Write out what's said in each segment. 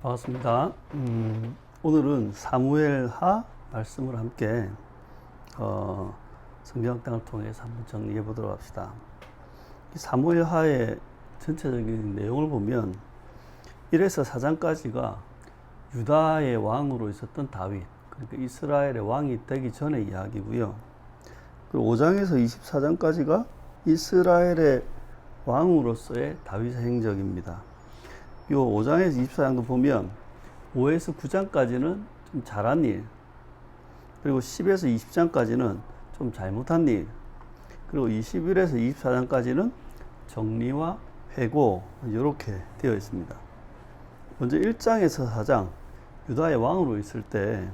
반갑습니다. 오늘은 사무엘하 말씀을 함께 성경학당을 통해서 한번 정리해 보도록 합시다. 이 사무엘하의 전체적인 내용을 보면 1에서 4장까지가 유다의 왕으로 있었던 다윗, 그러니까 이스라엘의 왕이 되기 전의 이야기고요. 그리고 5장에서 24장까지가 이스라엘의 왕으로서의 다윗의 행적입니다. 이 5장에서 24장도 보면 5에서 9장까지는 좀 잘한 일, 그리고 10에서 20장까지는 좀 잘못한 일, 그리고 21에서 24장까지는 정리와 회고, 이렇게 되어 있습니다. 먼저 1장에서 4장, 유다의 왕으로 있을 때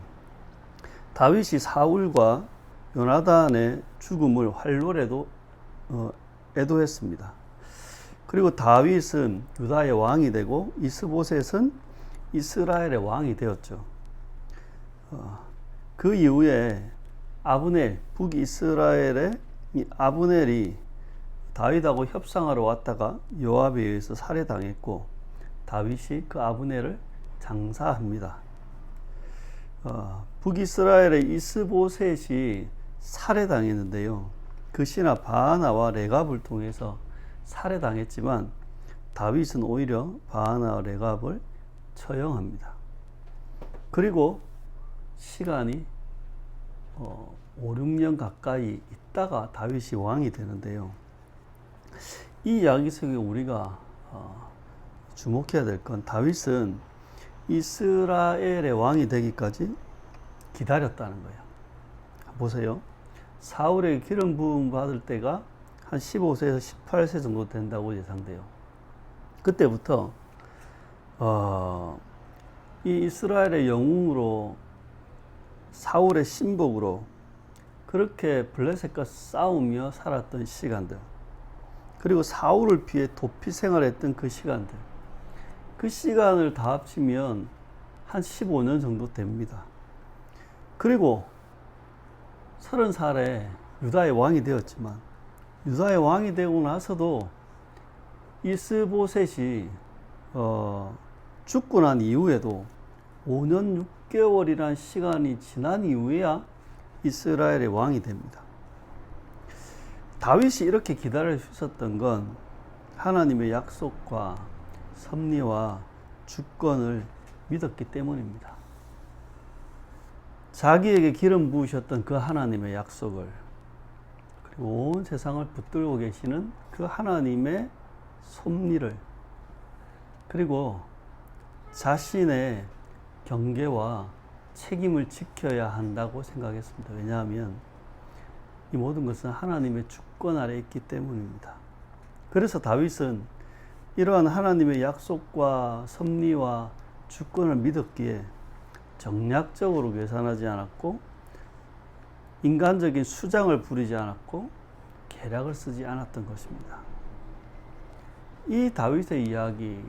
다윗이 사울과 요나단의 죽음을 활로레도 애도했습니다. 그리고 다윗은 유다의 왕이 되고 이스보셋은 이스라엘의 왕이 되었죠. 그 이후에 아브넬, 북이스라엘의 이 아브넬이 다윗하고 협상하러 왔다가 요압에 의해서 살해당했고 다윗이 그 아브넬을 장사합니다. 북이스라엘의 이스보셋이 살해당했는데요. 그 신하 바하나와 레갑을 통해서 살해당했지만 다윗은 오히려 바하나와 레갑을 처형합니다. 그리고 시간이 5, 6년 가까이 있다가 다윗이 왕이 되는데요. 이 이야기 속에 우리가 주목해야 될 건 다윗은 이스라엘의 왕이 되기까지 기다렸다는 거예요. 보세요. 사울에게 기름 부음 받을 때가 한 15세에서 18세 정도 된다고 예상돼요. 그때부터 이 이스라엘의 영웅으로 사울의 신복으로 그렇게 블레셋과 싸우며 살았던 시간들, 그리고 사울을 피해 도피 생활했던 그 시간들, 그 시간을 다 합치면 한 15년 정도 됩니다. 그리고 30살에 유다의 왕이 되었지만 유다의 왕이 되고 나서도 이스보셋이 죽고 난 이후에도 5년 6개월이라는 시간이 지난 이후에야 이스라엘의 왕이 됩니다. 다윗이 이렇게 기다릴 수 있었던 건 하나님의 약속과 섭리와 주권을 믿었기 때문입니다. 자기에게 기름 부으셨던 그 하나님의 약속을, 그리고 온 세상을 붙들고 계시는 그 하나님의 섭리를, 그리고 자신의 경계와 책임을 지켜야 한다고 생각했습니다. 왜냐하면 이 모든 것은 하나님의 주권 아래 있기 때문입니다. 그래서 다윗은 이러한 하나님의 약속과 섭리와 주권을 믿었기에 정략적으로 계산하지 않았고 인간적인 수장을 부리지 않았고 계략을 쓰지 않았던 것입니다. 이 다윗의 이야기,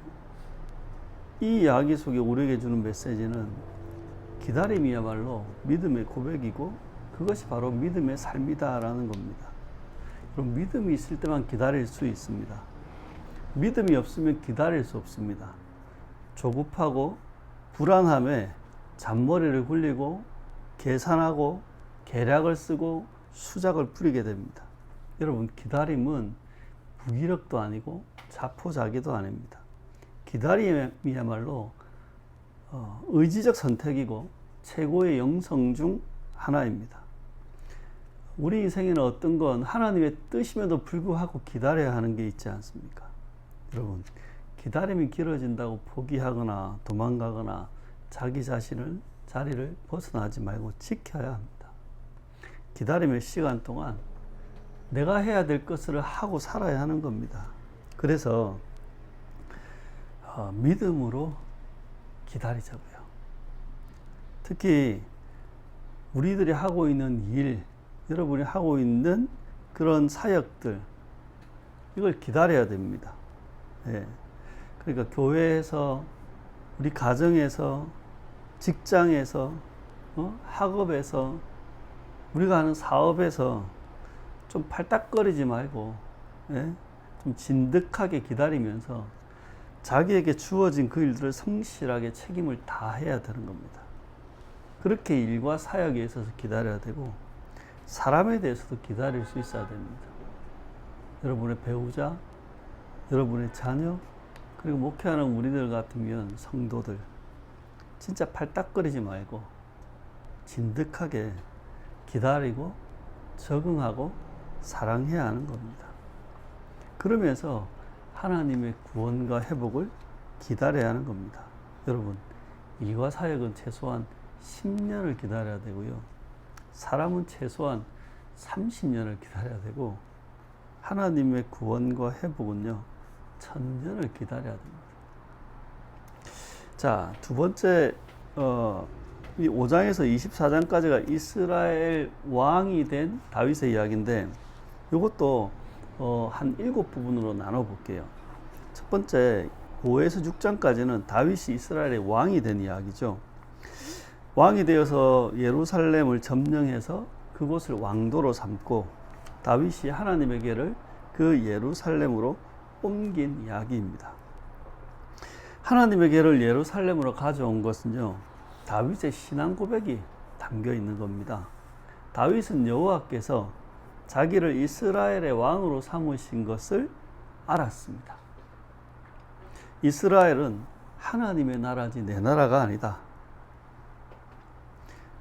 이 이야기 속에 우리에게 주는 메시지는 기다림이야말로 믿음의 고백이고 그것이 바로 믿음의 삶이다라는 겁니다. 그럼 믿음이 있을 때만 기다릴 수 있습니다. 믿음이 없으면 기다릴 수 없습니다. 조급하고 불안함에 잔머리를 굴리고 계산하고 계략을 쓰고 수작을 부리게 됩니다. 여러분, 기다림은 무기력도 아니고 자포자기도 아닙니다. 기다림이야말로 의지적 선택이고 최고의 영성 중 하나입니다. 우리 인생에는 어떤 건 하나님의 뜻임에도 불구하고 기다려야 하는 게 있지 않습니까? 여러분, 기다림이 길어진다고 포기하거나 도망가거나 자기 자리를 벗어나지 말고 지켜야 합니다. 기다림의 시간 동안 내가 해야 될 것을 하고 살아야 하는 겁니다. 그래서 믿음으로 기다리자고요. 특히 우리들이 하고 있는 일, 여러분이 하고 있는 그런 사역들, 이걸 기다려야 됩니다. 예. 그러니까 교회에서, 우리 가정에서, 직장에서, 학업에서, 우리가 하는 사업에서 좀 팔딱거리지 말고, 예? 좀 진득하게 기다리면서 자기에게 주어진 그 일들을 성실하게 책임을 다해야 되는 겁니다. 그렇게 일과 사역에 있어서 기다려야 되고 사람에 대해서도 기다릴 수 있어야 됩니다. 여러분의 배우자, 여러분의 자녀, 그리고 목회하는 우리들 같으면 성도들, 진짜 팔딱거리지 말고 진득하게 기다리고 적응하고 사랑해야 하는 겁니다. 그러면서 하나님의 구원과 회복을 기다려야 하는 겁니다. 여러분, 일과 사역은 최소한 10년을 기다려야 되고요. 사람은 최소한 30년을 기다려야 되고 하나님의 구원과 회복은요 1000년을 기다려야 됩니다. 자, 두 번째 이 5장에서 24장까지가 이스라엘 왕이 된 다윗의 이야기인데 이것도 한 7부분으로 나눠볼게요. 첫 번째 5에서 6장까지는 다윗이 이스라엘의 왕이 된 이야기죠. 왕이 되어서 예루살렘을 점령해서 그곳을 왕도로 삼고 다윗이 하나님에게를 그 예루살렘으로 옮긴 이야기입니다. 하나님에게를 예루살렘으로 가져온 것은요, 다윗의 신앙 고백이 담겨 있는 겁니다. 다윗은 여호와께서 자기를 이스라엘의 왕으로 삼으신 것을 알았습니다. 이스라엘은 하나님의 나라지 내 나라가 아니다.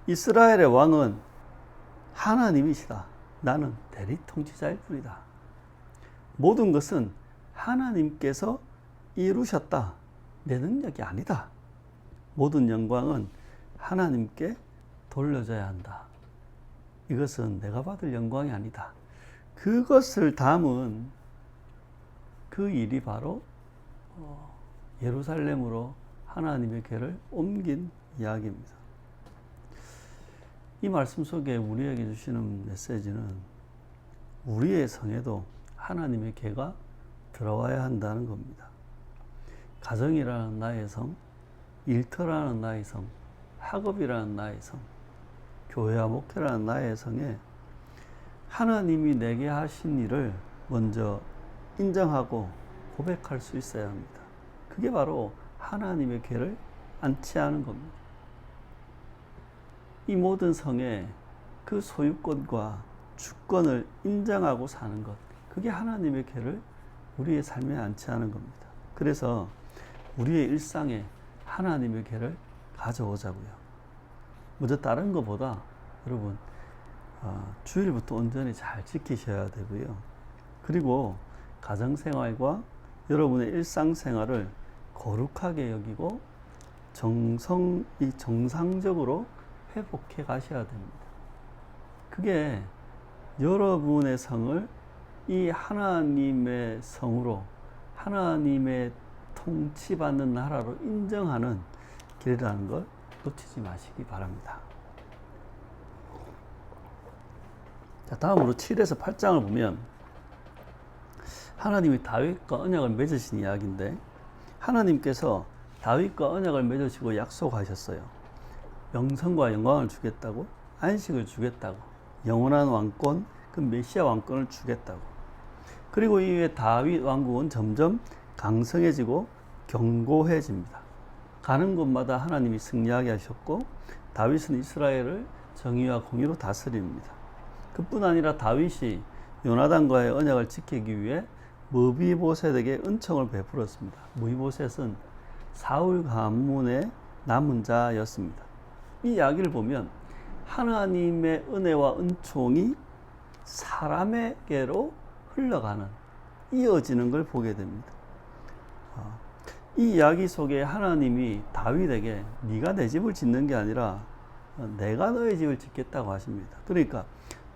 이스라엘의 왕은 하나님이시다. 나는 대리 통치자일 뿐이다. 모든 것은 하나님께서 이루셨다. 내 능력이 아니다. 모든 영광은 하나님께 돌려줘야 한다. 이것은 내가 받을 영광이 아니다. 그것을 담은 그 일이 바로 예루살렘으로 하나님의 궤를 옮긴 이야기입니다. 이 말씀 속에 우리에게 주시는 메시지는 우리의 성에도 하나님의 궤가 들어와야 한다는 겁니다. 가정이라는 나의 성, 일터라는 나의 성, 학업이라는 나의 성, 교회와 목회라는 나의 성에 하나님이 내게 하신 일을 먼저 인정하고 고백할 수 있어야 합니다. 그게 바로 하나님의 궤를 안치하는 겁니다. 이 모든 성에 그 소유권과 주권을 인정하고 사는 것, 그게 하나님의 궤를 우리의 삶에 안치하는 겁니다. 그래서 우리의 일상에 하나님의 궤를 가져오자고요. 먼저 다른 것보다 여러분 주일부터 온전히 잘 지키셔야 되고요. 그리고 가정생활과 여러분의 일상생활을 거룩하게 여기고 정상적으로 회복해 가셔야 됩니다. 그게 여러분의 성을 이 하나님의 성으로 하나님의 통치받는 나라로 인정하는 길이라는 걸 놓치지 마시기 바랍니다. 자, 다음으로 7에서 8장을 보면 하나님이 다윗과 언약을 맺으신 이야기인데 하나님께서 다윗과 언약을 맺으시고 약속하셨어요. 명성과 영광을 주겠다고, 안식을 주겠다고, 영원한 왕권, 그 메시아 왕권을 주겠다고. 그리고 이후에 다윗 왕국은 점점 강성해지고 견고해집니다. 가는 곳마다 하나님이 승리하게 하셨고 다윗은 이스라엘을 정의와 공의로 다스립니다. 그뿐 아니라 다윗이 요나단과의 언약을 지키기 위해 무비보셋에게 은총을 베풀었습니다. 무비보셋은 사울 가문의 남은 자였습니다. 이 이야기를 보면 하나님의 은혜와 은총이 사람에게로 흘러가는, 이어지는 걸 보게 됩니다. 이 이야기 속에 하나님이 다윗에게 네가 내 집을 짓는 게 아니라 내가 너의 집을 짓겠다고 하십니다. 그러니까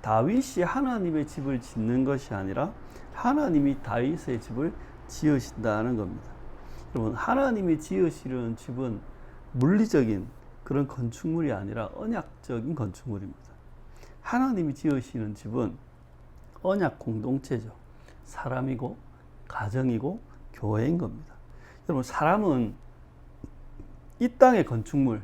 다윗이 하나님의 집을 짓는 것이 아니라 하나님이 다윗의 집을 지으신다는 겁니다. 여러분, 하나님이 지으시려는 집은 물리적인 그런 건축물이 아니라 언약적인 건축물입니다. 하나님이 지으시는 집은 언약 공동체죠. 사람이고 가정이고 교회인 겁니다. 여러분, 사람은 이 땅의 건축물,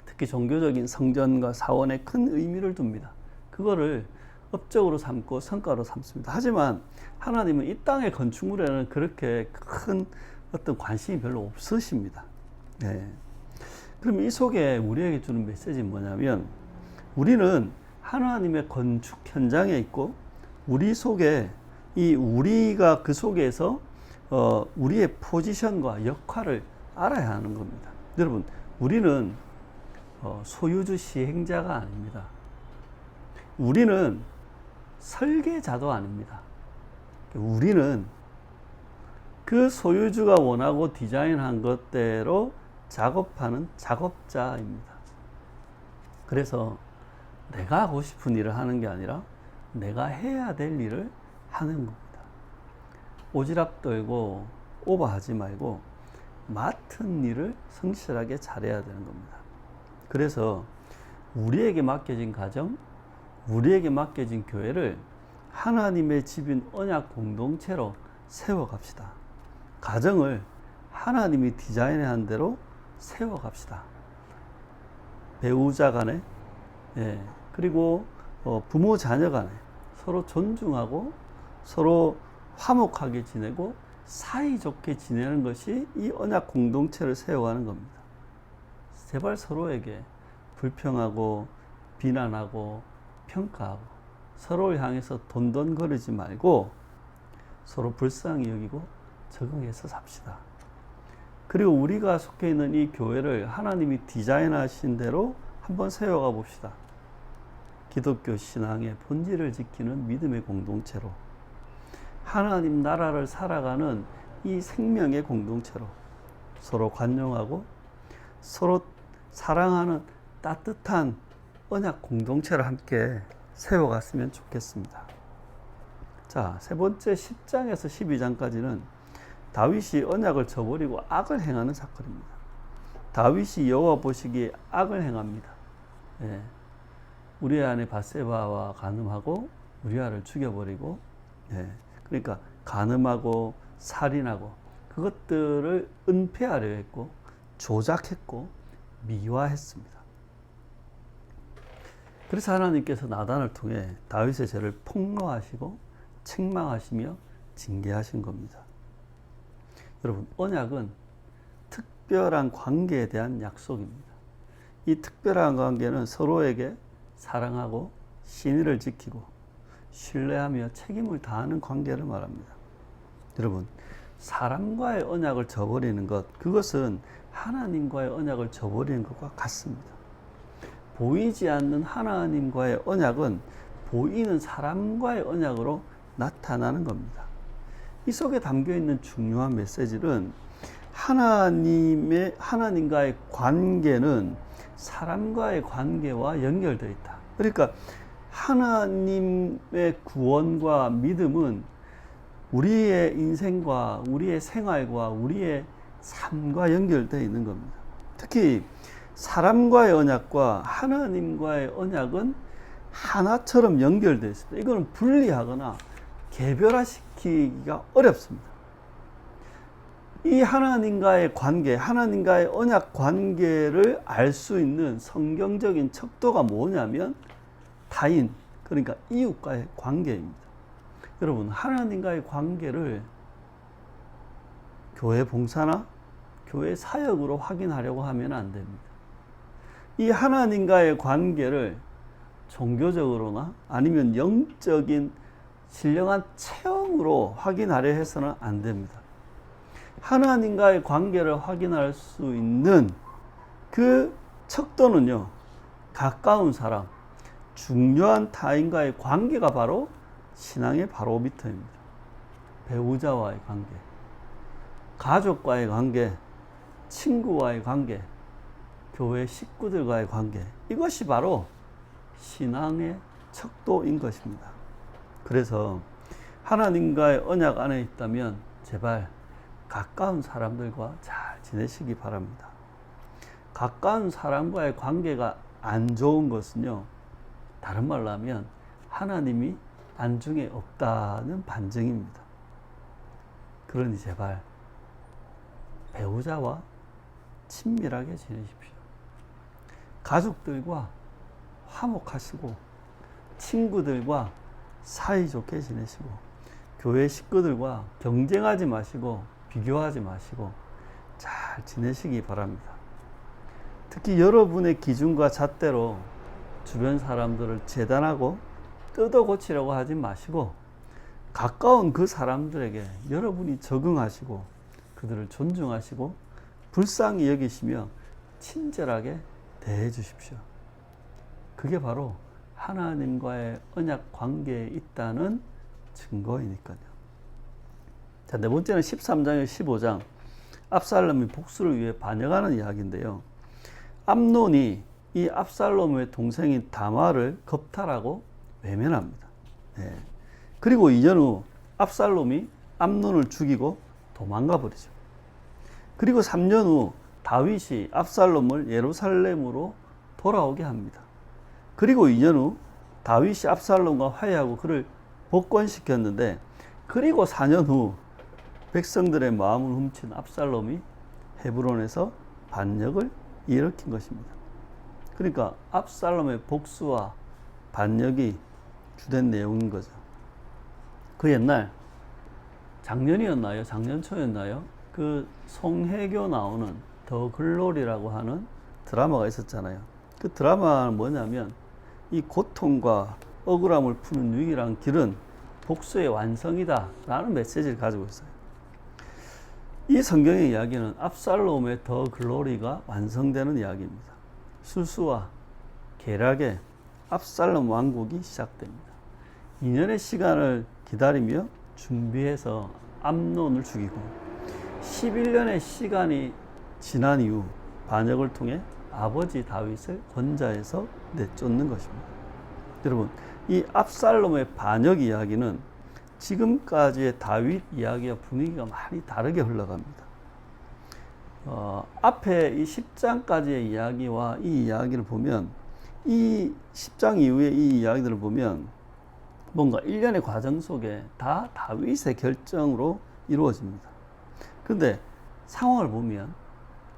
특히 종교적인 성전과 사원에 큰 의미를 둡니다. 그거를 업적으로 삼고 성과로 삼습니다. 하지만 하나님은 이 땅의 건축물에는 그렇게 큰 어떤 관심이 별로 없으십니다. 네. 그럼 이 속에 우리에게 주는 메시지는 뭐냐면, 우리는 하나님의 건축 현장에 있고, 우리 속에 이 우리가 그 속에서 우리의 포지션과 역할을 알아야 하는 겁니다. 여러분, 우리는 소유주 시행자가 아닙니다. 우리는 설계자도 아닙니다. 우리는 그 소유주가 원하고 디자인한 것대로 작업하는 작업자입니다. 그래서 내가 하고 싶은 일을 하는 게 아니라 내가 해야 될 일을 하는 겁니다. 오지랖 떨고 오버하지 말고 맡은 일을 성실하게 잘해야 되는 겁니다. 그래서 우리에게 맡겨진 가정, 우리에게 맡겨진 교회를 하나님의 집인 언약 공동체로 세워갑시다. 가정을 하나님이 디자인한 대로 세워갑시다. 배우자 간에, 그리고 부모 자녀 간에 서로 존중하고 서로 화목하게 지내고 사이좋게 지내는 것이 이 언약 공동체를 세워가는 겁니다. 제발 서로에게 불평하고 비난하고 평가하고 서로를 향해서 돈돈거리지 말고 서로 불쌍히 여기고 적응해서 삽시다. 그리고 우리가 속해 있는 이 교회를 하나님이 디자인하신 대로 한번 세워가 봅시다. 기독교 신앙의 본질을 지키는 믿음의 공동체로, 하나님 나라를 살아가는 이 생명의 공동체로 서로 관용하고 서로 사랑하는 따뜻한 언약 공동체를 함께 세워갔으면 좋겠습니다. 자, 세 번째 10장에서 12장까지는 다윗이 언약을 저버리고 악을 행하는 사건입니다. 다윗이 여호와 보시기에 악을 행합니다. 우리아 안에 밧세바와 간음하고 우리아를 죽여버리고, 그러니까 간음하고 살인하고 그것들을 은폐하려 했고 조작했고 미화했습니다. 그래서 하나님께서 나단을 통해 다윗의 죄를 폭로하시고 책망하시며 징계하신 겁니다. 여러분, 언약은 특별한 관계에 대한 약속입니다. 이 특별한 관계는 서로에게 사랑하고 신의를 지키고 신뢰하며 책임을 다하는 관계를 말합니다. 여러분, 사람과의 언약을 저버리는 것, 그것은 하나님과의 언약을 저버리는 것과 같습니다. 보이지 않는 하나님과의 언약은 보이는 사람과의 언약으로 나타나는 겁니다. 이 속에 담겨 있는 중요한 메시지는 하나님과의 관계는 사람과의 관계와 연결되어 있다. 그러니까 하나님의 구원과 믿음은 우리의 인생과 우리의 생활과 우리의 삶과 연결되어 있는 겁니다. 특히 사람과의 언약과 하나님과의 언약은 하나처럼 연결되어 있습니다. 이거는 분리하거나 개별화시키기가 어렵습니다. 이 하나님과의 관계, 하나님과의 언약 관계를 알 수 있는 성경적인 척도가 뭐냐면 타인, 그러니까 이웃과의 관계입니다. 여러분, 하나님과의 관계를 교회 봉사나 교회 사역으로 확인하려고 하면 안 됩니다. 이 하나님과의 관계를 종교적으로나 아니면 영적인 신령한 체험으로 확인하려 해서는 안 됩니다. 하나님과의 관계를 확인할 수 있는 그 척도는요, 가까운 사람, 중요한 타인과의 관계가 바로 신앙의 바로미터입니다. 배우자와의 관계, 가족과의 관계, 친구와의 관계, 교회 식구들과의 관계, 이것이 바로 신앙의 척도인 것입니다. 그래서 하나님과의 언약 안에 있다면 제발 가까운 사람들과 잘 지내시기 바랍니다. 가까운 사람과의 관계가 안 좋은 것은요, 다른 말로 하면 하나님이 안중에 없다는 반증입니다. 그러니 제발 배우자와 친밀하게 지내십시오. 가족들과 화목하시고 친구들과 사이좋게 지내시고 교회 식구들과 경쟁하지 마시고 비교하지 마시고 잘 지내시기 바랍니다. 특히 여러분의 기준과 잣대로 주변 사람들을 재단하고 뜯어 고치려고 하지 마시고 가까운 그 사람들에게 여러분이 적응하시고 그들을 존중하시고 불쌍히 여기시며 친절하게 대해 주십시오. 그게 바로 하나님과의 언약 관계에 있다는 증거이니까요. 자, 네 번째는 13장에 15장 압살롬이 복수를 위해 반역하는 이야기인데요. 암논이 이 압살롬의 동생인 다말을 겁탈하고 외면합니다. 네. 그리고 2년 후 압살롬이 암논을 죽이고 도망가 버리죠. 그리고 3년 후 다윗이 압살롬을 예루살렘으로 돌아오게 합니다. 그리고 2년 후 다윗이 압살롬과 화해하고 그를 복권시켰는데, 그리고 4년 후 백성들의 마음을 훔친 압살롬이 헤브론에서 반역을 일으킨 것입니다. 그러니까 압살롬의 복수와 반역이 주된 내용인 거죠. 그 옛날 작년이었나요? 작년 초였나요? 그 송혜교 나오는 더 글로리라고 하는 드라마가 있었잖아요. 그 드라마는 뭐냐면 이 고통과 억울함을 푸는 유일한 길은 복수의 완성이다 라는 메시지를 가지고 있어요. 이 성경의 이야기는 압살롬의 더 글로리가 완성되는 이야기입니다. 술수와 계략의 압살롬 왕국이 시작됩니다. 2년의 시간을 기다리며 준비해서 암논을 죽이고 11년의 시간이 지난 이후 반역을 통해 아버지 다윗을 권좌에서 내쫓는 것입니다. 여러분, 이 압살롬의 반역 이야기는 지금까지의 다윗 이야기와 분위기가 많이 다르게 흘러갑니다. 앞에 이 10장까지의 이야기와 이 이야기를 보면, 이 10장 이후에 이 이야기들을 보면 뭔가 일련의 과정 속에 다 다윗의 결정으로 이루어집니다. 그런데 상황을 보면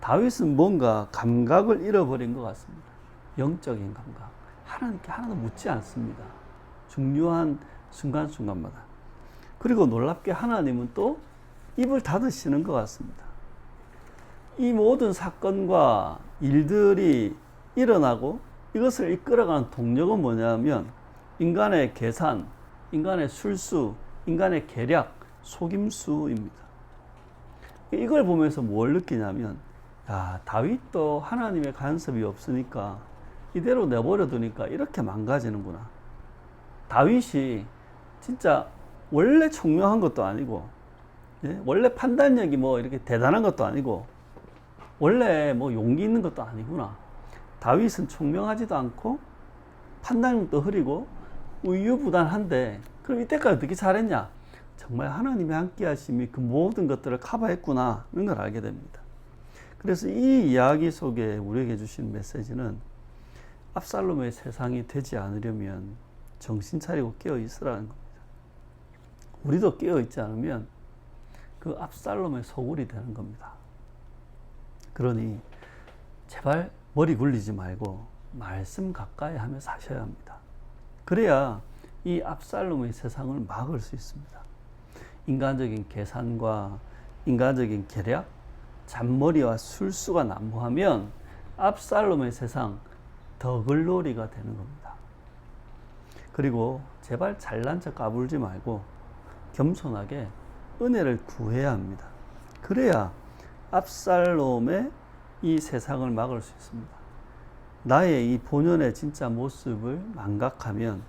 다윗은 뭔가 감각을 잃어버린 것 같습니다. 영적인 감각. 하나님께 하나도 묻지 않습니다. 중요한 순간순간마다. 그리고 놀랍게 하나님은 또 입을 닫으시는 것 같습니다. 이 모든 사건과 일들이 일어나고 이것을 이끌어가는 동력은 뭐냐면 인간의 계산, 인간의 술수, 인간의 계략, 속임수입니다. 이걸 보면서 뭘 느끼냐면, 야, 다윗도 하나님의 간섭이 없으니까 이대로 내버려 두니까 이렇게 망가지는구나. 다윗이 진짜 원래 총명한 것도 아니고, 예? 원래 판단력이 뭐 이렇게 대단한 것도 아니고, 원래 뭐 용기 있는 것도 아니구나. 다윗은 총명하지도 않고 판단력도 흐리고 우유부단한데, 그럼 이때까지 어떻게 잘했냐? 정말 하나님의 함께 하심이 그 모든 것들을 커버했구나 하는 걸 알게 됩니다. 그래서 이 이야기 속에 우리에게 주신 메시지는 압살롬의 세상이 되지 않으려면 정신 차리고 깨어 있으라는 겁니다. 우리도 깨어 있지 않으면 그 압살롬의 소굴이 되는 겁니다. 그러니 제발 머리 굴리지 말고 말씀 가까이 하며 사셔야 합니다. 그래야 이 압살롬의 세상을 막을 수 있습니다. 인간적인 계산과 인간적인 계략, 잔머리와 술수가 난무하면 압살롬의 세상, 더 글로리가 되는 겁니다. 그리고 제발 잘난 척 까불지 말고 겸손하게 은혜를 구해야 합니다. 그래야 압살롬의 이 세상을 막을 수 있습니다. 나의 이 본연의 진짜 모습을 망각하면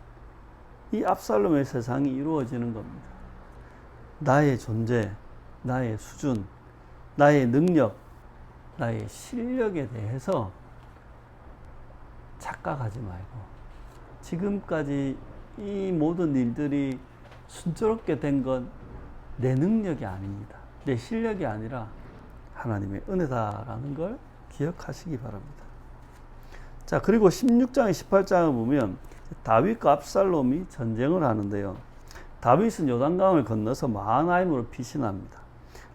이 압살롬의 세상이 이루어지는 겁니다. 나의 존재, 나의 수준, 나의 능력, 나의 실력에 대해서 착각하지 말고, 지금까지 이 모든 일들이 순조롭게 된 건 내 능력이 아닙니다. 내 실력이 아니라 하나님의 은혜다라는 걸 기억하시기 바랍니다. 자, 그리고 16장에 18장을 보면 다윗과 압살롬이 전쟁을 하는데요. 다윗은 요단강을 건너서 마하나임으로 피신합니다.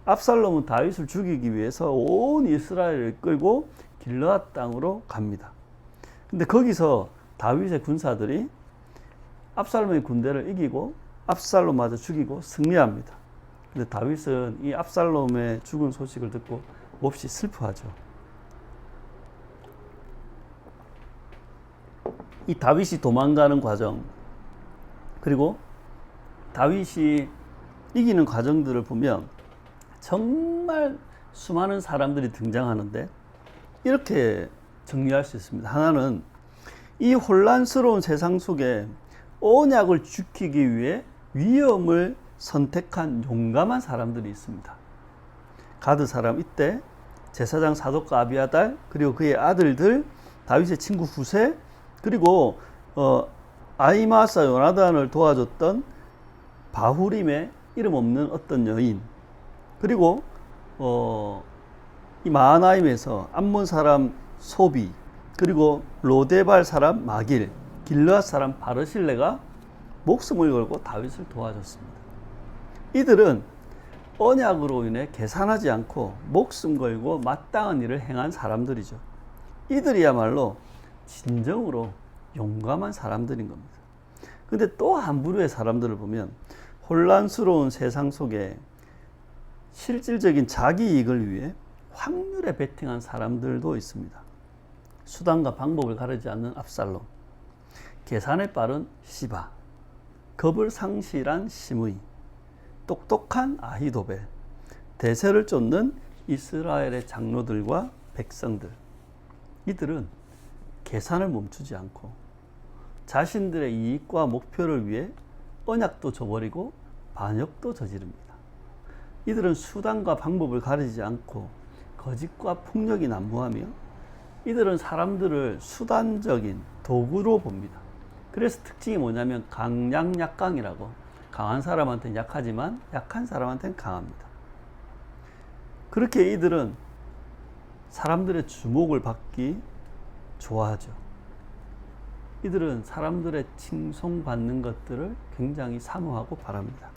압살롬은 다윗을 죽이기 위해서 온 이스라엘을 끌고 길르앗 땅으로 갑니다. 근데 거기서 다윗의 군사들이 압살롬의 군대를 이기고 압살롬마저 죽이고 승리합니다. 근데 다윗은 이 압살롬의 죽은 소식을 듣고 몹시 슬퍼하죠. 이 다윗이 도망가는 과정, 그리고 다윗이 이기는 과정들을 보면 정말 수많은 사람들이 등장하는데 이렇게 정리할 수 있습니다. 하나는 이 혼란스러운 세상 속에 언약을 지키기 위해 위험을 선택한 용감한 사람들이 있습니다. 가드 사람 이때 제사장 사독과 아비아달, 그리고 그의 아들들, 다윗의 친구 후세, 그리고 아히마사 요나단을 도와줬던 바후림의 이름 없는 어떤 여인, 그리고 이 마하나임에서 암몬 사람 소비, 그리고 로데발 사람 마길, 길르앗 사람 바르실레가 목숨을 걸고 다윗을 도와줬습니다. 이들은 언약으로 인해 계산하지 않고 목숨 걸고 마땅한 일을 행한 사람들이죠. 이들이야말로 진정으로 용감한 사람들인 겁니다. 근데 또 한 부류의 사람들을 보면 혼란스러운 세상 속에 실질적인 자기 이익을 위해 확률에 베팅한 사람들도 있습니다. 수단과 방법을 가리지 않는 압살롬, 계산에 빠른 시바, 겁을 상실한 시므이, 똑똑한 아히도벨, 대세를 쫓는 이스라엘의 장로들과 백성들. 이들은 계산을 멈추지 않고 자신들의 이익과 목표를 위해 언약도 저버리고 반역도 저지릅니다. 이들은 수단과 방법을 가리지 않고 거짓과 폭력이 난무하며 이들은 사람들을 수단적인 도구로 봅니다. 그래서 특징이 뭐냐면 강약약강이라고, 강한 사람한테는 약하지만 약한 사람한테는 강합니다. 그렇게 이들은 사람들의 주목을 받기 좋아하죠. 이들은 사람들의 칭송받는 것들을 굉장히 사모하고 바랍니다.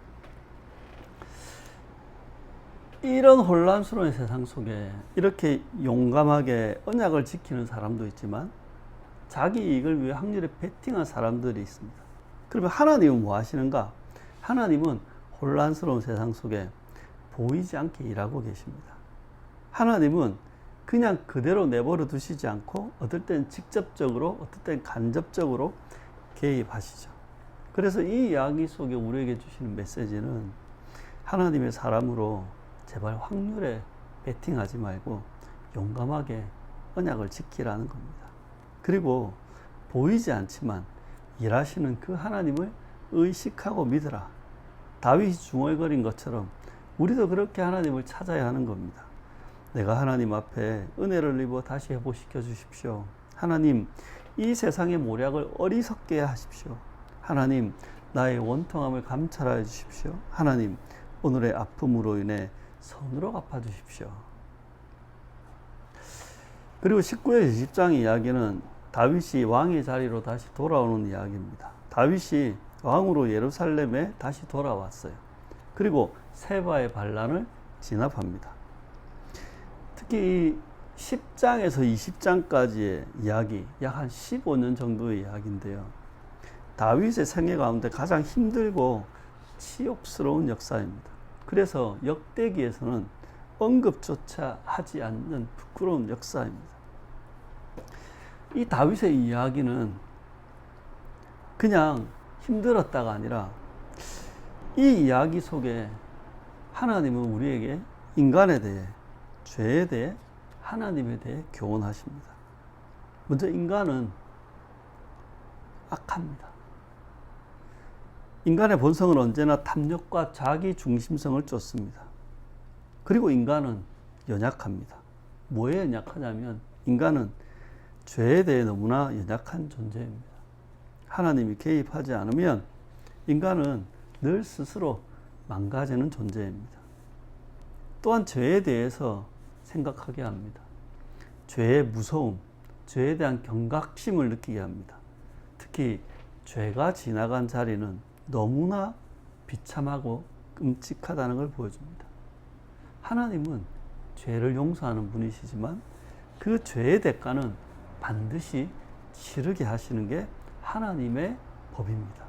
이런 혼란스러운 세상 속에 이렇게 용감하게 언약을 지키는 사람도 있지만 자기 이익을 위해 확률에 베팅한 사람들이 있습니다. 그러면 하나님은 뭐 하시는가? 하나님은 혼란스러운 세상 속에 보이지 않게 일하고 계십니다. 하나님은 그냥 그대로 내버려 두시지 않고 어떨 땐 직접적으로, 어떨 땐 간접적으로 개입하시죠. 그래서 이 이야기 속에 우리에게 주시는 메시지는 하나님의 사람으로 제발 확률에 베팅하지 말고 용감하게 언약을 지키라는 겁니다. 그리고 보이지 않지만 일하시는 그 하나님을 의식하고 믿으라. 다윗이 중얼거린 것처럼 우리도 그렇게 하나님을 찾아야 하는 겁니다. 내가 하나님 앞에 은혜를 입어 다시 회복시켜 주십시오. 하나님, 이 세상의 모략을 어리석게 하십시오. 하나님, 나의 원통함을 감찰하여 주십시오. 하나님, 오늘의 아픔으로 인해 선으로 갚아주십시오. 그리고 19절 20장 이야기는 다윗이 왕의 자리로 다시 돌아오는 이야기입니다. 다윗이 왕으로 예루살렘에 다시 돌아왔어요. 그리고 세바의 반란을 진압합니다. 특히 이 10장에서 20장까지의 이야기, 약 한 15년 정도의 이야기인데요. 다윗의 생애 가운데 가장 힘들고 치욕스러운 역사입니다. 그래서 역대기에서는 언급조차 하지 않는 부끄러운 역사입니다. 이 다윗의 이야기는 그냥 힘들었다가 아니라 이 이야기 속에 하나님은 우리에게 인간에 대해, 죄에 대해, 하나님에 대해 교훈하십니다. 먼저 인간은 악합니다. 인간의 본성은 언제나 탐욕과 자기 중심성을 쫓습니다. 그리고 인간은 연약합니다. 뭐에 연약하냐면 인간은 죄에 대해 너무나 연약한 존재입니다. 하나님이 개입하지 않으면 인간은 늘 스스로 망가지는 존재입니다. 또한 죄에 대해서 생각하게 합니다. 죄의 무서움, 죄에 대한 경각심을 느끼게 합니다. 특히 죄가 지나간 자리는 너무나 비참하고 끔찍하다는 걸 보여줍니다. 하나님은 죄를 용서하는 분이시지만 그 죄의 대가는 반드시 치르게 하시는 게 하나님의 법입니다.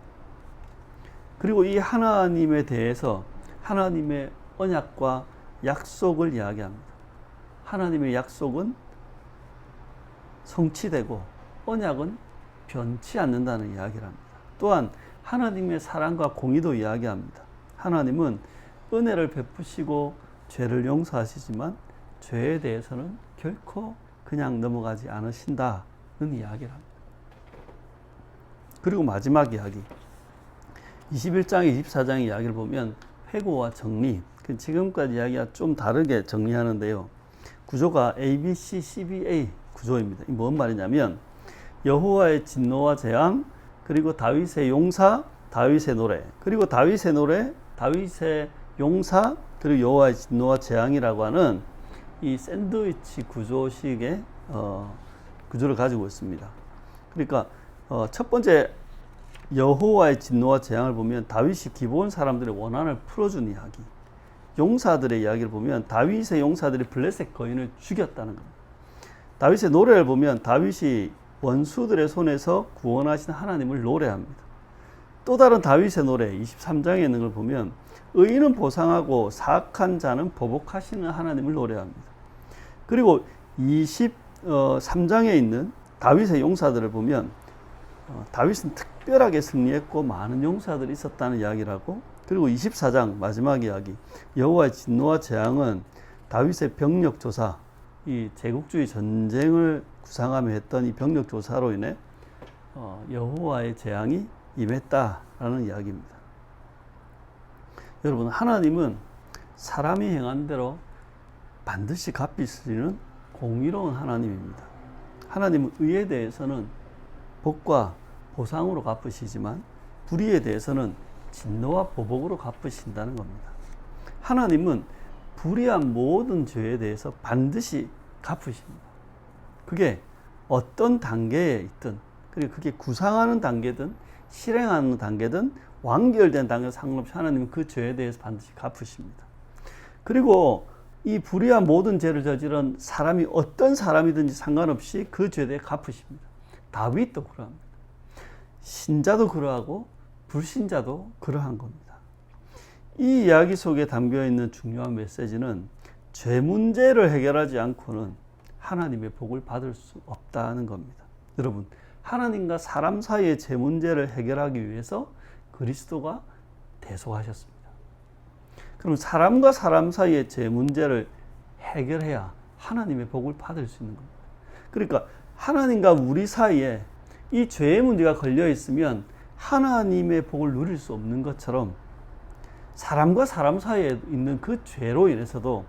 그리고 이 하나님에 대해서 하나님의 언약과 약속을 이야기합니다. 하나님의 약속은 성취되고 언약은 변치 않는다는 이야기를 합니다. 또한 하나님의 사랑과 공의도 이야기합니다. 하나님은 은혜를 베푸시고 죄를 용서하시지만 죄에 대해서는 결코 그냥 넘어가지 않으신다는 이야기를 합니다. 그리고 마지막 이야기 21장 24장 이야기를 보면 회고와 정리, 지금까지 이야기가 좀 다르게 정리하는데요. 구조가 ABC, CBA 구조입니다. 뭔 말이냐면 여호와의 진노와 재앙, 그리고 다윗의 용사, 다윗의 노래, 그리고 다윗의 노래, 다윗의 용사, 그리고 여호와의 진노와 재앙이라고 하는 이 샌드위치 구조식의 구조를 가지고 있습니다. 그러니까 첫 번째 여호와의 진노와 재앙을 보면 다윗이 기브온 사람들의 원한을 풀어준 이야기, 용사들의 이야기를 보면 다윗의 용사들이 블레셋 거인을 죽였다는 겁니다. 다윗의 노래를 보면 다윗이 원수들의 손에서 구원하신 하나님을 노래합니다. 또 다른 다윗의 노래 23장에 있는 걸 보면 의인은 보상하고 사악한 자는 보복하시는 하나님을 노래합니다. 그리고 23장에 있는 다윗의 용사들을 보면 다윗은 특별하게 승리했고 많은 용사들이 있었다는 이야기를 하고, 그리고 24장 마지막 이야기 여호와의 진노와 재앙은 다윗의 병력 조사, 이 제국주의 전쟁을 구상하며 했던 이 병력 조사로 인해 여호와의 재앙이 임했다라는 이야기입니다. 여러분, 하나님은 사람이 행한 대로 반드시 갚으시는 공의로운 하나님입니다. 하나님은 의에 대해서는 복과 보상으로 갚으시지만 불의에 대해서는 진노와 보복으로 갚으신다는 겁니다. 하나님은 불의한 모든 죄에 대해서 반드시 갚으십니다. 그게 어떤 단계에 있든, 그리고 그게 구상하는 단계든 실행하는 단계든 완결된 단계 상관없이 하나님은 그 죄에 대해서 반드시 갚으십니다. 그리고 이 불의한 모든 죄를 저지른 사람이 어떤 사람이든지 상관없이 그 죄에 대해 갚으십니다. 다윗도 그러합니다. 신자도 그러하고 불신자도 그러한 겁니다. 이 이야기 속에 담겨있는 중요한 메시지는 죄 문제를 해결하지 않고는 하나님의 복을 받을 수 없다는 겁니다. 여러분, 하나님과 사람 사이의 죄 문제를 해결하기 위해서 그리스도가 대속하셨습니다. 그럼 사람과 사람 사이의 죄 문제를 해결해야 하나님의 복을 받을 수 있는 겁니다. 그러니까 하나님과 우리 사이에 이 죄의 문제가 걸려 있으면 하나님의 복을 누릴 수 없는 것처럼 사람과 사람 사이에 있는 그 죄로 인해서도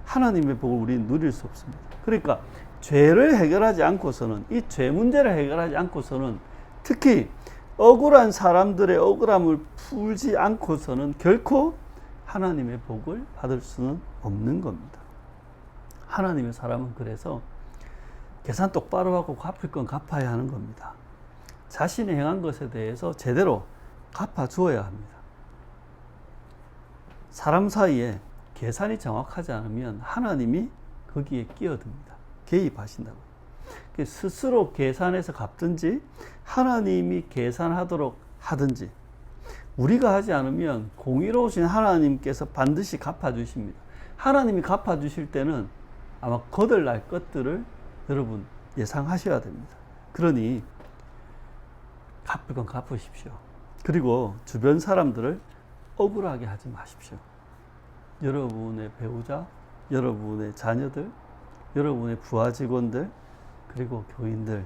하나님의 복을 우리는 누릴 수 없습니다. 그러니까 죄를 해결하지 않고서는, 이 죄 문제를 해결하지 않고서는, 특히 억울한 사람들의 억울함을 풀지 않고서는 결코 하나님의 복을 받을 수는 없는 겁니다. 하나님의 사람은 그래서 계산 똑바로 하고 갚을 건 갚아야 하는 겁니다. 자신이 행한 것에 대해서 제대로 갚아주어야 합니다. 사람 사이에 계산이 정확하지 않으면 하나님이 거기에 끼어듭니다. 개입하신다고. 스스로 계산해서 갚든지 하나님이 계산하도록 하든지, 우리가 하지 않으면 공의로우신 하나님께서 반드시 갚아주십니다. 하나님이 갚아주실 때는 아마 거들날 것들을 여러분 예상하셔야 됩니다. 그러니 갚을 건 갚으십시오. 그리고 주변 사람들을 억울하게 하지 마십시오. 여러분의 배우자, 여러분의 자녀들, 여러분의 부하 직원들, 그리고 교인들,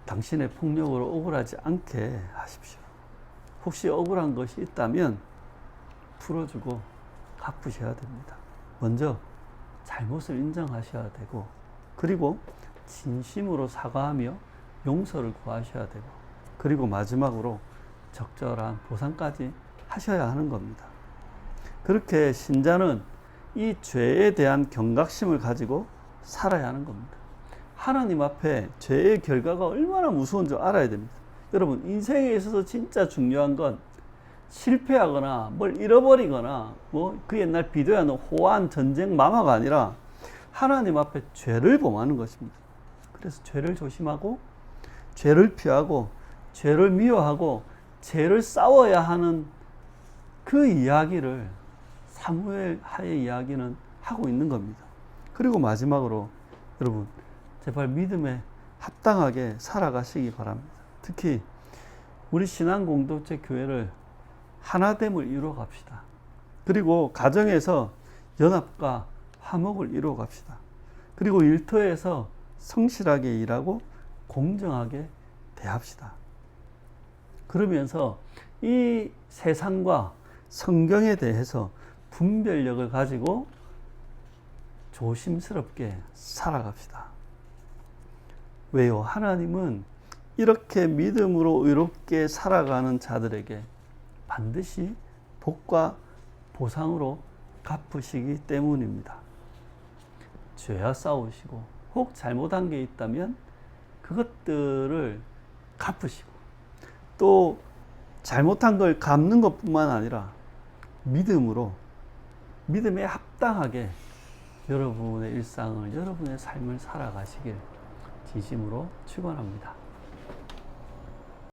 당신의 폭력으로 억울하지 않게 하십시오. 혹시 억울한 것이 있다면 풀어주고 갚으셔야 됩니다. 먼저 잘못을 인정하셔야 되고, 그리고 진심으로 사과하며 용서를 구하셔야 되고, 그리고 마지막으로 적절한 보상까지 하셔야 하는 겁니다. 그렇게 신자는 이 죄에 대한 경각심을 가지고 살아야 하는 겁니다. 하나님 앞에 죄의 결과가 얼마나 무서운 줄 알아야 됩니다. 여러분, 인생에 있어서 진짜 중요한 건 실패하거나 뭘 잃어버리거나 그 옛날 비교하는 호환, 전쟁, 마마가 아니라 하나님 앞에 죄를 범하는 것입니다. 그래서 죄를 조심하고, 죄를 피하고, 죄를 미워하고, 죄를 싸워야 하는 그 이야기를 사무엘 하의 이야기는 하고 있는 겁니다. 그리고 마지막으로 여러분 제발 믿음에 합당하게 살아가시기 바랍니다. 특히 우리 신앙 공동체 교회를 하나됨을 이루어 갑시다. 그리고 가정에서 연합과 화목을 이루어 갑시다. 그리고 일터에서 성실하게 일하고 공정하게 대합시다. 그러면서 이 세상과 성경에 대해서 분별력을 가지고 조심스럽게 살아갑시다. 왜요? 하나님은 이렇게 믿음으로 의롭게 살아가는 자들에게 반드시 복과 보상으로 갚으시기 때문입니다. 죄와 싸우시고 혹 잘못한 게 있다면 그것들을 갚으시고 또 잘못한 걸 갚는 것뿐만 아니라 믿음으로 믿음에 합당하게 여러분의 일상을 여러분의 삶을 살아가시길 진심으로 축원합니다.